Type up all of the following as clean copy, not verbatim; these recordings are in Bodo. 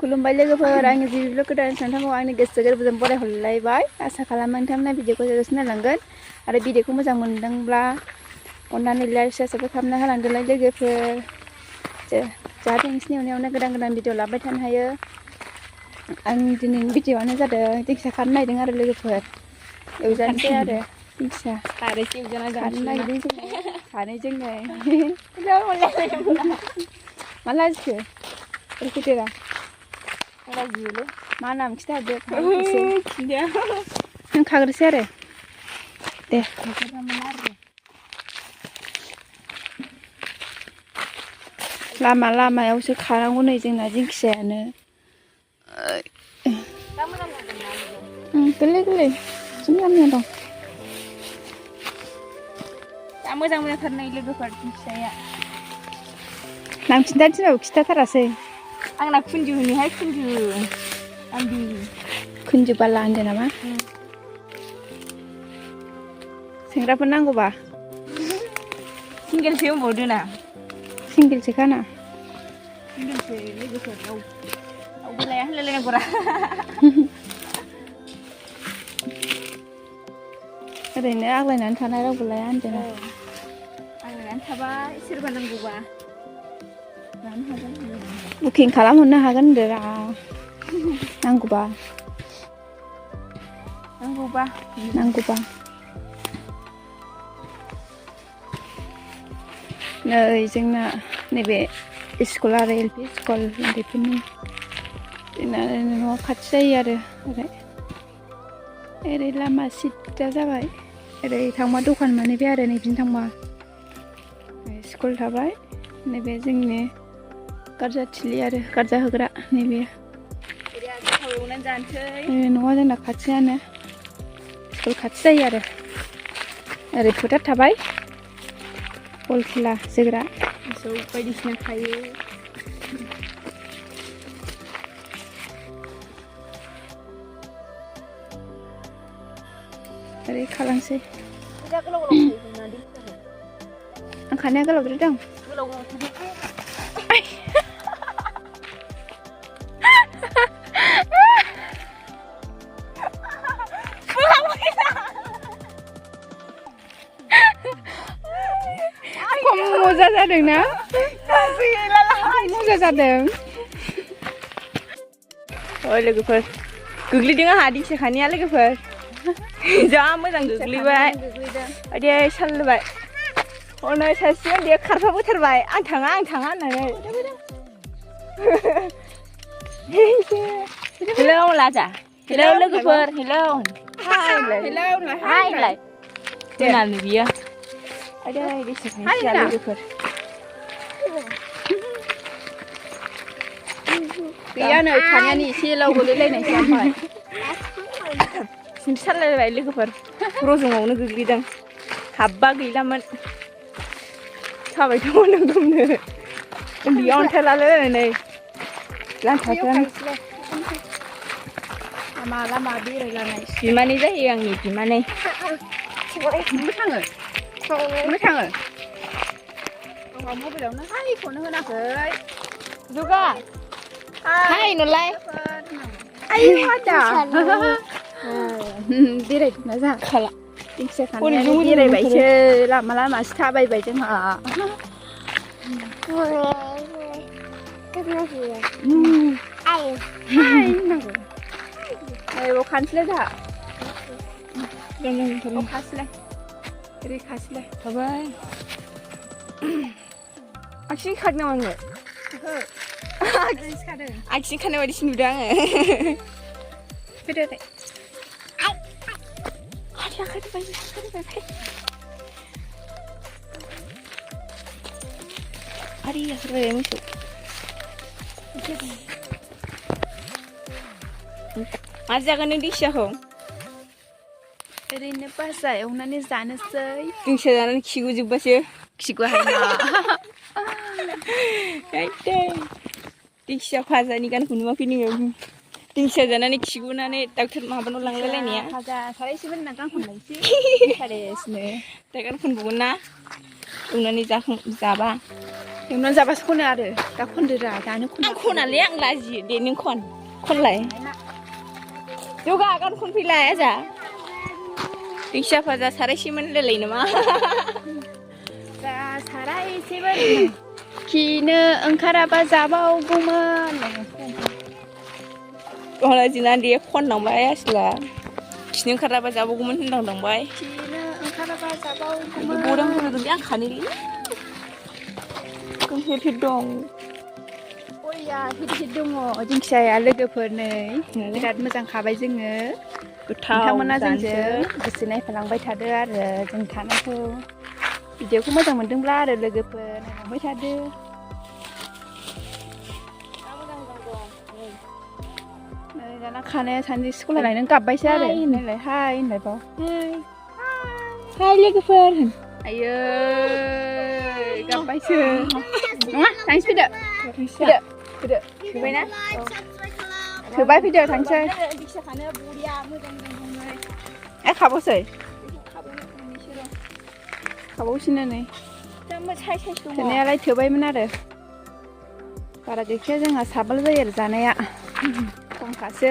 खुलुमबाय लोगोफोर आंनि जि भिडिअ गोदान नोंथांखौ आंनि गोसो गोरबोजों बरायहरलायबाय आसा खालामो नोंथांमोना भिडिअखौ जोबोद नायलांगोन आरो भिडिअखौ मोजां मोनदोंब्ला अननानै लाइक शेयार साबस्क्राइब खालामना होलांदोलाय लोगोफोर जाहाथे नोंसिनि अननायावनो गोदान भिडिअ लाबाय थानो हायो आं दिनैनि भिडिअआनो जादों दिंखिया खानो नागिरदों आरो लोगोफोर एवजानोसै आरो दिंखिया खारैसो एवजाना खानो नागिरदों सानैजोंनो मा लाजिखो एरखोदेरा लाजियोलै मा नाम खिथाहरदो खिन्थाया नों खाग्रोसै आरो दे लामायावसो खानांगौ नै जोंना दिंखियायानो गोरलै गोरलै जि गामियाव दं दा मोजां मोजांथारनाय लोगोफोर दिंखियाया नाम खिन्थानो थिनबाबो खिथाथारासै आंना खुनजु होनोहाय खुनजु आंबि खुनजु बाला होनदों नामा सेंग्राफोर नांगौबा सिंगेलसो होनबावदो ना सिंगेलसो खाना सिंगेलसो लोगोफोर रावबो लाया होनलायलायनांगौरा ओरैनो आग्लायनानै थानाय रावबो लाया होनदों आग्लायनानै थाबा सोरबा नांगौबा लानो हागोन बुकिं खालामहरनो हागोन होनदों रा नांगौबा नै जोंना नैबे स्कुल आरो एलपि स्कुल उन्दैफोरनि जोंना न'आ खाथि जायो आरो ओरै लामा सिदा जाबाय ओरै थांबा दखान मोनहैबाय आरो नैबिथिं थांबा स्कुल थाबाय नैबे जोंनि गारजाथिलि आरो गारजा होग्रा नैबे न'आ जोंना खाथियानो स्कुल खाथि जायो आरो ओरै फोथार थाबाय बल खेला जोग्रा मोसौ बायदिसिना खायो ओरै खालामसै आं खानाया गोलावद्राय दं खम मोजां जादों ना मोजां जादों लोगोफोर गोग्लैदों आंहा दिंखिया खानाया लोगोफोर जा मोजां गोग्लैबाय आदै सालबाय हनै सासे उन्दैया खारफाबोथारबाय आं थाङा होननानै हेलौ लाजा हेलौ लोगोफोर हेलौ हाय दोनानो बियो आदै दिंखिया लोगोफोर गैया नै खानायानो एसेल' गोलैलायनायसै ओमफ्राय सिंथि सालायबाय लोगोफोर रजङावनो गोग्लैदों हाब्बा गैलामोन थाबायथ' नोंगौनो उन्दैयाव अन्थाइ लालायलायनानै लांखागोन लामा बेरायलायनाय बिमानै जायो आंनि बिमानै थाङो आंहा मबाइलावनो हायखौनो होनाखै जुगा हाय नलाय आयु आदा बेरायदोंना जोंहा खाला दिंखिया खानायानो बेरायबायसो लामासो थाबायबाय जोंहा नांगौ खानोसैलाय जोंहा खासैलाय ओरै खासैलाय थाबाय आखिं खादों नामा आङो आखिं खानाय बायदिसो नुदों आङो फैदो आरि जाथारबाय मोसौ मा जागोन नों दिंखियाखौ ओरैनो भाजा एवनानै जानोसै दिंखिया जानानै खिगुजोबबासो खिगुहायना दिंखिया भाजानि गानखौ नुवाखै नोङो दिंखिया जानानै खिगुनानै डाक्टर माबानाव लांलायलायनाया भाजा सारायसेबो होनना गान खनलायसै इन्टारेस्टनो दा गान खनबावगोन ना एवनानै जाबा एवनानै जाबासो खनो आरो दा खनदोरा दानो खन आं खनालै आं लाजियो दे नों खनलाय जौगा गान खनफैलाय आजा दिंखिया भाजा सारायसेमोन होनलायलायो नामा दा सारायसेमोन खिनो ओंखाराबा जाबावगौमोन गलाजिना दे खनलांबाय आसला खिनो ओंखाराबा जाबावगौमोन होनलांबाय खिनो ओंखाराबा जाबावगौमोन बौदां बुंदों आं खानोलै हिट दं बया हिट दङ दिंखियाया लोगोफोर नै बिराद मोजां खाबाय जोङो नोंथांमोना जोंजों गोसो नायफालांबाय थादो आरो जों थानायखौ भिडिअखौ मोजां मोनदोंब्ला आरो लोगोफोर नायलांबाय थादो नै दाना खानाया सानैजों स्कुलाव लायनानै गाबबायसो आरो नायलाय हाय होनलायबाव हाय लोगोफोर आयै गाबबायसो नङा थांसै फैदो थोबायना थोबाय फैदो थांसै दिंखिया खानो बरिया मोजां मोजां ए खाबावसै खाबावसिनो नै थोनायालाय थोबायमोन आरो बारा गैखाया जोंहा साबाल जायो आरो जानाया खमखासो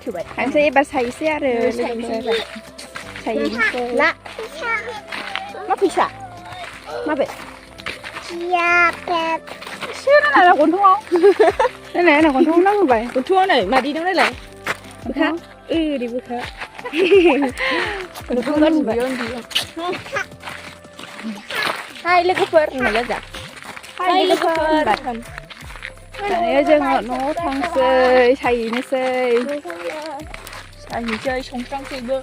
जाबाय थांसै एबार सायसै आरो सायनोसै ला मा फैसा माबे नाङा गन्थङाव नायलाय आंना गन्थङाव नांहोबाय गन्थङाव नै मादै दं नायलाय बोखा ओरै बोखा हाय लोगोफोर होनलाय जा हाय लोगोफोर दानिया जोङो न'आव थांसै सायहैनोसै संस्रांसैबो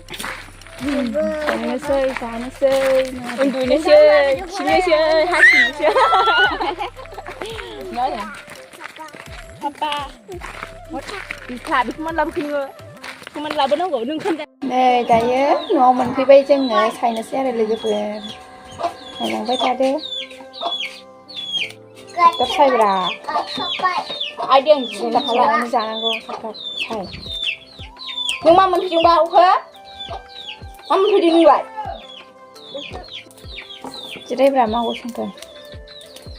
संनोसै जानोसै उन्दुनोसै खिनोसै हासुनोसै पापा बिखा बेखौ मानो लाबोखो बेखौ मानो लाबोनांगौ नों ओंखाम नै दायो न'आव मोनफैबाय जोङो सायनोसै आरो लोगोफोर नायलांबाय थादो थाब सायब्रा आइदिया खालामनानै जानांगौ थाब साय नों मा मोनफैदोंबा अखा मा मोनफैदों नोंलाय जिरायब्रा मा गसंखो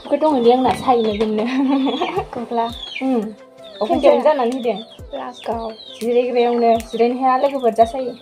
कुकार दंलै आंना सायनो दोननो गग्ला अखायावनो जानानै होदों लागाव जिरायग्रायावनो जिरायनो हाया लोगोफोर जा सायो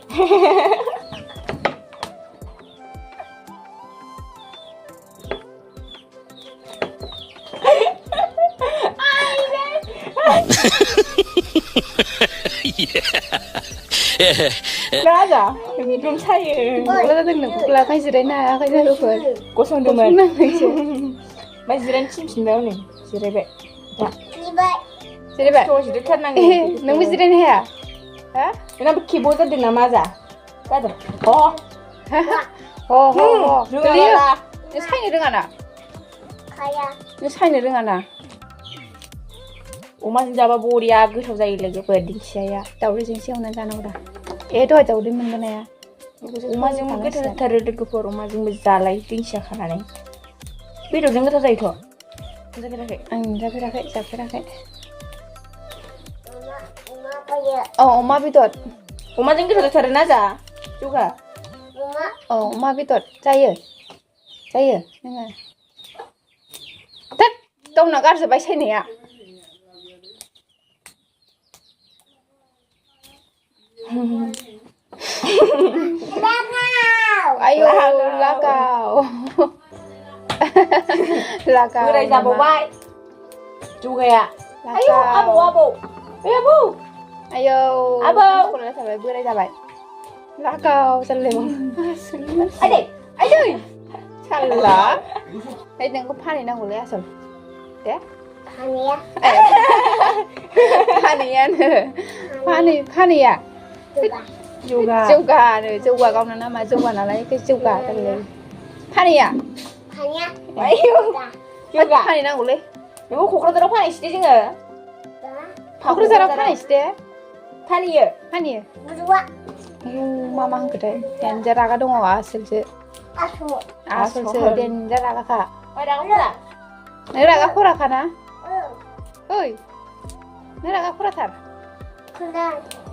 Nada, belum saya. Gugla जादोंनो gugla खाय जिरायनो हायाखै लोगोफोर गसंदोंमोन नांनायसो ओमफ्राय जिरायनो थिनफिनबाय हनै जिरायबाय दा जिरायबाय जिरायथारनांगौ नोंबो जिरायनो हाया हा नोंनाबो खेबाव जादों नामा जादों गोलैयो नों सायनो रोङा ना नों सायनो रोङा ना अमाजों जाबा बरिया गोथाव जायो लोगोफोर दिंखियाया दाउदैजोंसो एवनानै जानांगौ दा दहाय दाउदै मोनबोनाया अमाजोंबो गोथाव जाथारो लोगोफोर अमाजोंबो जालाय दिंखिया खानानै बेदरजों गोथाव जायोथ' जाफेराखै आं जाफेराखै अमा बेदर अमाजों गोथाव जाथारो ना जा जौगा अमा बेदर जायो नोङो थोद गावना गारजोब्बाय सायनाया आयौ लागाव बोराय जाबावबाय जौगाया आयौ आबौ आयौ आबौ जाबाय बोराय जाबाय लागाव जालायबाय आदै साल्ला नोंखौ फानहैनांगौलै आसल दे फानैया जौगा गावना नामा जौगा नालाय जौगा फानैया फानैनांगौलै बेखौ क'क्राझाराव फानहैसै दे जोङो क'क्राझाराव फानहैसै दे फानहैयो मा होनखोथाय देनजार रागा दङ आसोलसो देनजार रागाखा नों रागा खराखाना ओइ नों रागा खराथार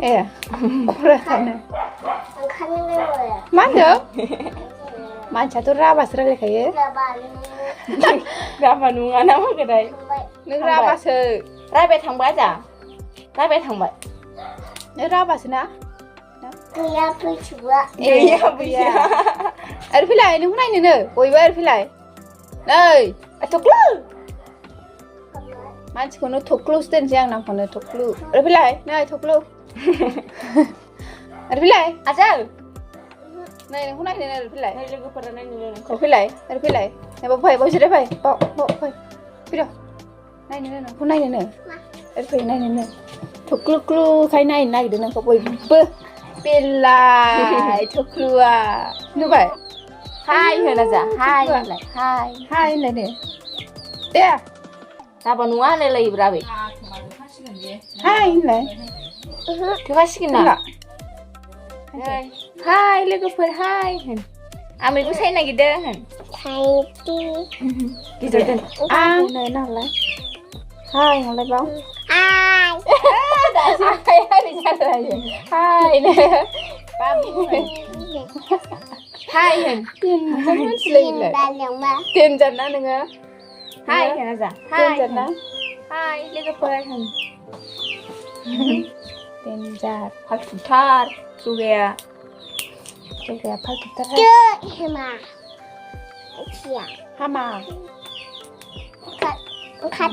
ए खराथारनो खाने में बोला मा होनदों मानसियाथ' राभासो रायलायखायो राभा नङा ना मागोदाय नों राभासो रायबाय थांबाय जा रायबाय थांबाय नों राभासो ना गैया फैथ'वा गैया ओरै फैलाय नोंखौ नायनोनो बयबो ओरै फैलाय नै थख्लु मानसिखौनो थख्लुसो दोनसै आं नामखौनो थख्लु ओरै फैलाय नै थख्लु ओरै फैलाय आजौ नै नोंखौ नायनोनो ओरै फैलाय लोगोफोरा नायनो ओरै फैलाय ओरै फैलाय नै बाव फै बाव जिराय फै बाव फै फैद' नायनोनो नोंखौ नायनोनो ओरै फै नायनोनो थख्लुख्लुखाय नायनो नागिरदों नोंखौ बयबो बेलाय थख्लुआ नुबाय हाय होना जा हाय होनलाय हाय हाय होनलाय दे राभा नङा होनलायलायोब्रा बे हाय होनलाय थोखासिगोन ना हाय लोगोफोर हाय होन आं मैगं सायनो नागिरदों होन थाइपि गिदिर दोन आं नै नालाय हाय होनलाय बाव आय दासो हाय हाय जालायो हाय नो हाय होन मिथिलायोलाय दालियावमा देनजार ना नोङो हाय होना जा देनजार ना हाय लोगोफोर होन देनजार फालथुथार जुगाया फालथुथार हेमा थिया हामा ओंखार ओंखार